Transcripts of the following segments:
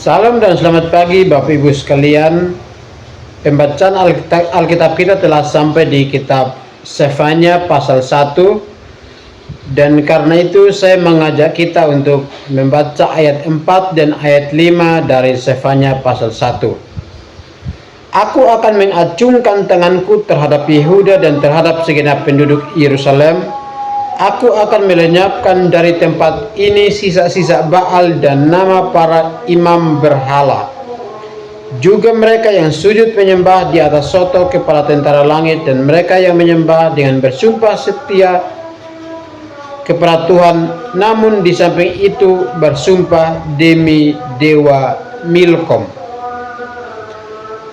Salam dan selamat pagi Bapak Ibu sekalian. Pembacaan Alkitab kita telah sampai di kitab Sefanya pasal 1. Dan karena itu saya mengajak kita untuk membaca ayat 4 dan ayat 5 dari Sefanya pasal 1. Aku akan mengacungkan tanganku terhadap Yehuda dan terhadap segenap penduduk Yerusalem. Aku akan melenyapkan dari tempat ini sisa-sisa Baal dan nama para imam berhala. Juga mereka yang sujud menyembah di atas soto kepala tentara langit, dan mereka yang menyembah dengan bersumpah setia kepada Tuhan, namun di samping itu bersumpah demi dewa Milkom.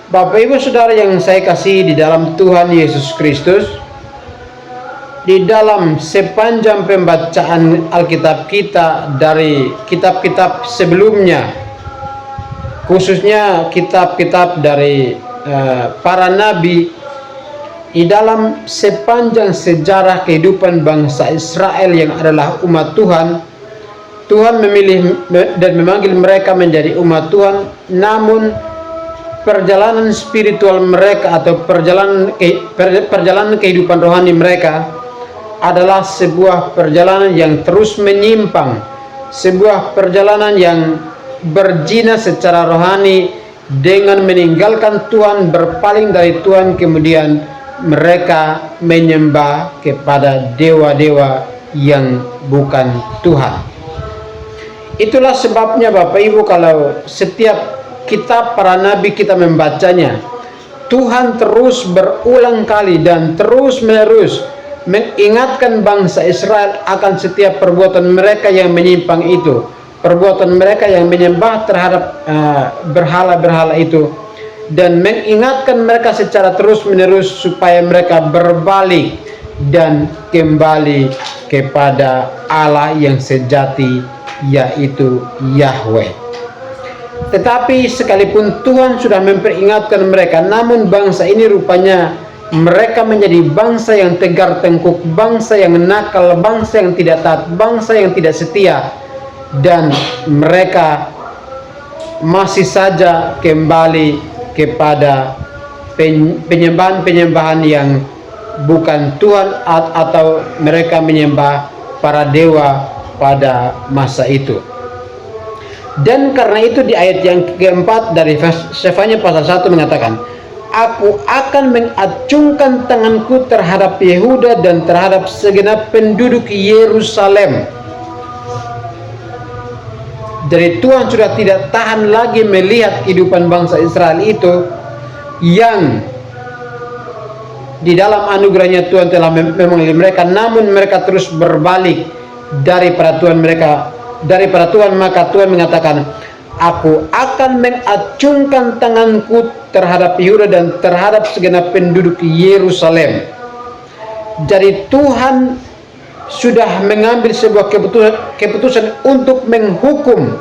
Bapak Ibu Saudara yang saya kasihi di dalam Tuhan Yesus Kristus, di dalam sepanjang pembacaan Alkitab kita dari kitab-kitab sebelumnya, khususnya kitab-kitab dari para nabi, di dalam sepanjang sejarah kehidupan bangsa Israel yang adalah umat Tuhan, Tuhan memilih dan memanggil mereka menjadi umat Tuhan, namun perjalanan spiritual mereka atau perjalanan kehidupan rohani mereka adalah sebuah perjalanan yang terus menyimpang, sebuah perjalanan yang berzina secara rohani dengan meninggalkan Tuhan, berpaling dari Tuhan, kemudian mereka menyembah kepada dewa-dewa yang bukan Tuhan. Itulah sebabnya Bapak Ibu, kalau setiap kitab para nabi kita membacanya, Tuhan terus berulang kali dan terus menerus mengingatkan bangsa Israel akan setiap perbuatan mereka yang menyimpang itu, perbuatan mereka yang menyembah terhadap berhala-berhala itu, dan mengingatkan mereka secara terus-menerus supaya mereka berbalik dan kembali kepada Allah yang sejati, yaitu Yahweh. Tetapi sekalipun Tuhan sudah memperingatkan mereka, namun bangsa ini rupanya mereka menjadi bangsa yang tegar tengkuk, bangsa yang nakal, bangsa yang tidak taat, bangsa yang tidak setia, dan mereka masih saja kembali kepada penyembahan-penyembahan yang bukan Tuhan, atau mereka menyembah para dewa pada masa itu. Dan karena itu di ayat yang keempat dari Sefanya pasal 1 mengatakan, Aku akan mengacungkan tanganku terhadap Yehuda dan terhadap segenap penduduk Yerusalem. Jadi Tuhan sudah tidak tahan lagi melihat kehidupan bangsa Israel itu, yang di dalam anugerahnya Tuhan telah memanggil mereka, namun mereka terus berbalik dari peraturan mereka, daripada Tuhan. Maka Tuhan mengatakan, Aku akan mengacungkan tanganku terhadap Yehuda dan terhadap segenap penduduk Yerusalem. Jadi Tuhan sudah mengambil sebuah keputusan untuk menghukum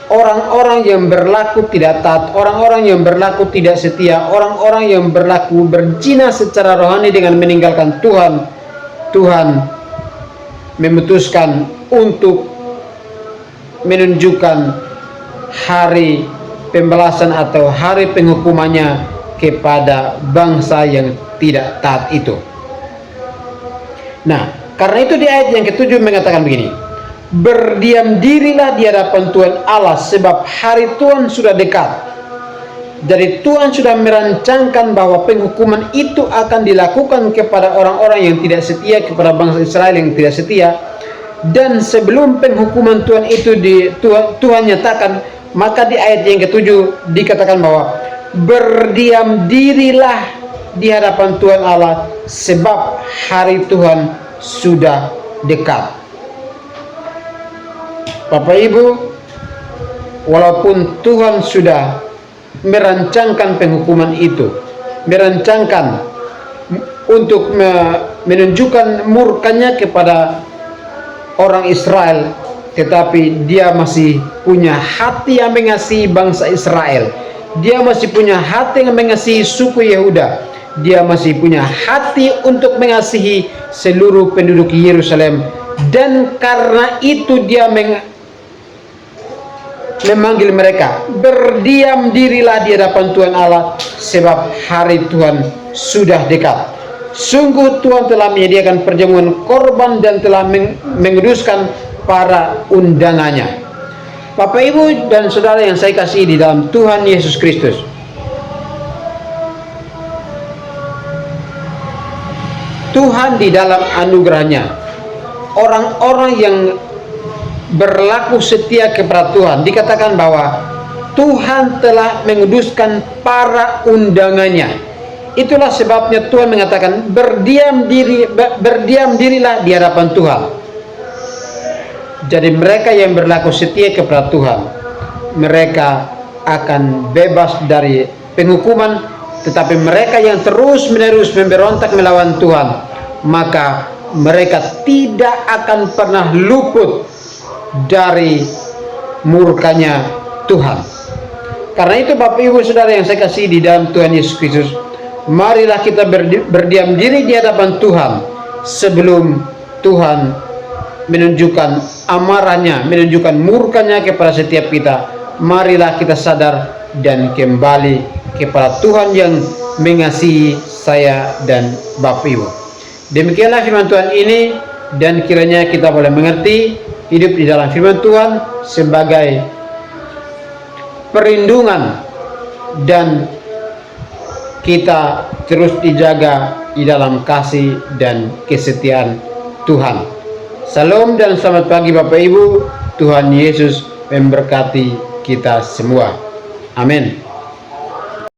orang-orang yang berlaku tidak taat, orang-orang yang berlaku tidak setia, orang-orang yang berlaku berzina secara rohani dengan meninggalkan Tuhan. Tuhan memutuskan untuk menunjukkan hari pembalasan atau hari penghukumannya kepada bangsa yang tidak taat itu. Nah, karena itu di ayat yang ke-7 mengatakan begini, Berdiam dirilah di hadapan Tuhan Allah, sebab hari Tuhan sudah dekat. Jadi Tuhan sudah merancangkan bahwa penghukuman itu akan dilakukan kepada orang-orang yang tidak setia, kepada bangsa Israel yang tidak setia. Dan sebelum penghukuman Tuhan itu Tuhan nyatakan, maka di ayat yang ke-7 dikatakan bahwa berdiam dirilah di hadapan Tuhan Allah, sebab hari Tuhan sudah dekat. Bapak Ibu, walaupun Tuhan sudah merancangkan penghukuman itu, merancangkan untuk menunjukkan murkanya kepada orang Israel, tetapi dia masih punya hati yang mengasihi bangsa Israel. Dia masih punya hati yang mengasihi suku Yehuda. Dia masih punya hati untuk mengasihi seluruh penduduk Yerusalem. Dan karena itu dia memanggil mereka, berdiam dirilah di hadapan Tuhan Allah, sebab hari Tuhan sudah dekat. Sungguh Tuhan telah menyediakan perjamuan korban dan telah menguduskan para undangannya. Bapak, Ibu, dan Saudara yang saya kasihi di dalam Tuhan Yesus Kristus, Tuhan di dalam anugerahnya, orang-orang yang berlaku setia kepada Tuhan, dikatakan bahwa Tuhan telah menguduskan para undangannya. Itulah sebabnya Tuhan mengatakan, berdiam dirilah di hadapan Tuhan. Jadi mereka yang berlaku setia kepada Tuhan, mereka akan bebas dari penghukuman. Tetapi mereka yang terus-menerus memberontak melawan Tuhan, maka mereka tidak akan pernah luput dari murkanya Tuhan. Karena itu Bapak, Ibu, Saudara yang saya kasih di dalam Tuhan Yesus Kristus, marilah kita berdiam diri di hadapan Tuhan sebelum Tuhan menunjukkan amarahnya, menunjukkan murkanya kepada setiap kita. Marilah kita sadar dan kembali kepada Tuhan yang mengasihi saya dan Bapak, Ibu. Demikianlah firman Tuhan ini, dan kiranya kita boleh mengerti, hidup di dalam firman Tuhan sebagai perlindungan, dan kita terus dijaga di dalam kasih dan kesetiaan Tuhan. Salam dan selamat pagi Bapak, Ibu. Tuhan Yesus memberkati kita semua. Amin.